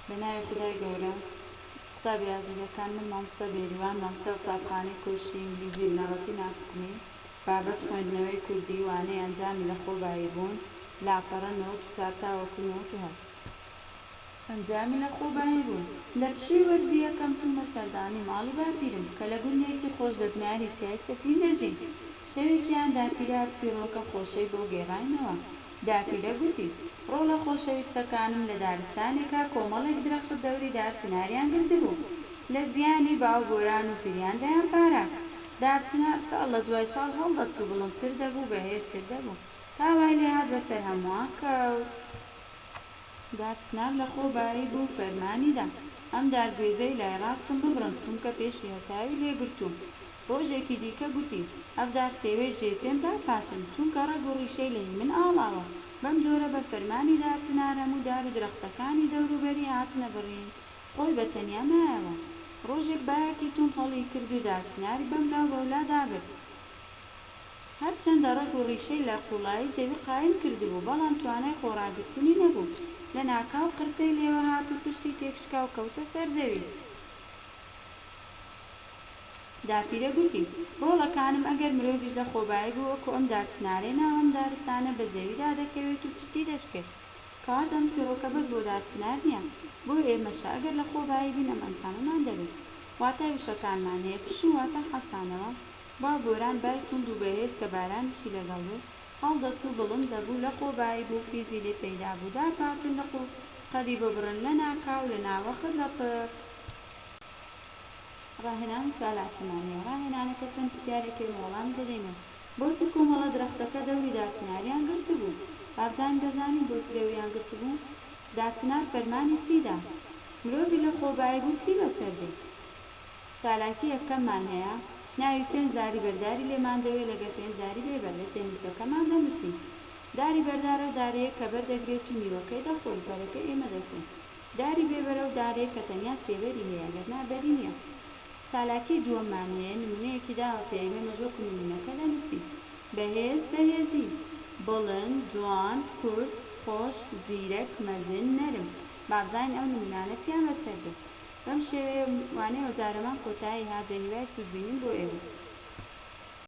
بەناوی خودای گەورە قوتابی ئازیزەکان من مامۆستا بێریوان مامۆستا قوتابخانەی کۆشی ئینگلیزی و نەڕەتی ناکومی بابەت خوێندنەوەی کوردی وانەی ئەنجامی لەخۆباییبوون لاپەڕە 94 تاوەکو 98 ئەنجامی لەخۆباییبوون لە پشووی وەرزی یەکەم چوومە سەردانی ماڵی باپیرم کە لە گوندێکی خۆش بە بناری چیای سەفید دەژین شەوێکیان داپیرە چیرۆکە خۆشەی بۆ گێڕاینەوە داپیرە گوتی ڕۆڵە خۆشەویستەکانم لە دارستانێکا کۆمەڵێک درەخت دەوری دارچناریان گرتبوو لە زیانی باوگۆران و زریان دەیان پاراست دارچنار ساڵ لە دوای ساڵ هەڵدەچوو بڵندتر دەبوو بەهێزتر دەبوو تاوای لێهات بەسەر هەمووان کەوت دارچنار لە خۆبایی بوو فەرمانیدا ئەم دارگوێزەی لای ڕاستم ببڕن چونکە پێشی هەتاوی لێگرتووم ڕۆژێکی دیکە گوتی ئەف دار سێوەی ژێ پێم داپاچن چونکە ڕەگ و ڕیشەی لە هی من ئاڵاوە بەم جۆرە بە فەرمانی دارچنار هەموو دار و درەختەکانی دەوروبەری هاتنە بڕین خۆی بەتەنیا مایەوە ڕۆژێک بایەکی توند هەڵی کرد و دارچناری بەم لاو بەولا دابرد هەرچەندە ڕەگ و ڕیشەی لە قوڵایی زەوی قایم کردبوو بەڵام توانای خۆڕاگرتنی نەبوو لە ناکاو قرچەی لێوە هات و پشتی تێکشکا و کەوتە سەر زەوی داپیرە گوتی ڕۆڵەکانم ئەگەر مرۆڤیش لە خۆبایی بوو وەکو ئەم دارچنارێ ناو ئەم دارستانە بە زەویدا دەکەوێت و پشتی دەشکێت کەواتە ئەم چیرۆکە بەس بۆ دارچنار نییە بۆ ئێمەشە ئەگەر لە خۆبایی بین ئەم ئەنجامەمان دەبێت واتای وشەکانمان هەیە پشوو واتە حەسانەوە با گۆران بای توند و بەهێز کە بارانیشی لەگەڵ بوو هەڵدەچوو بڵند دەبوو لە خۆبایی بوو فیزی لێ پەیدا بوو داپاچن لە قەدی ببڕن لە ناکاو لە ناوەخت لە پڕ ڕاهێنان و چالاکیمانیە ڕاهێنانەکە چەند پرسیارێکی وەڵام دەدەینەوە بۆچی کۆمەڵە درەختەکە دەوری دارچناریان گرتبوو بابزان دەزانین بۆچی دەوریان گرتبوو دارچنار فەرمانی چیدا مرۆڤی لە خۆبایی بوو چی بەسەر دێت چالاکی یەکەممان هەیە ناوی پێنج داری بەرداری لێمان دەوێت لەگەر پێنج داری بێبەر لە تێنووسەکەمان دەنووسین داری بەردارە و دارەیە کە بەردەگرێت و میوەکەی دەخۆی بەرەکەی ئێمە دەکەین داری بێبەرە و دارەیە کە تەنیا سێبەری هەیە گەرنا بەری نییە چالاکی دووەممان هەیە نمونەیەکی داوە پێ ئێمە وەکو نمونەکە دەنووسین بەهێز بەهێزی بڵند جوان کورت خۆش زیرەک مەزن نەرم بابزانین ئەو نمونانە چیان بەسەر بێت بەم شێوەیە وانەیە جارەمان کۆتایی هات بە هیوای سوودبینین بۆ ئێوە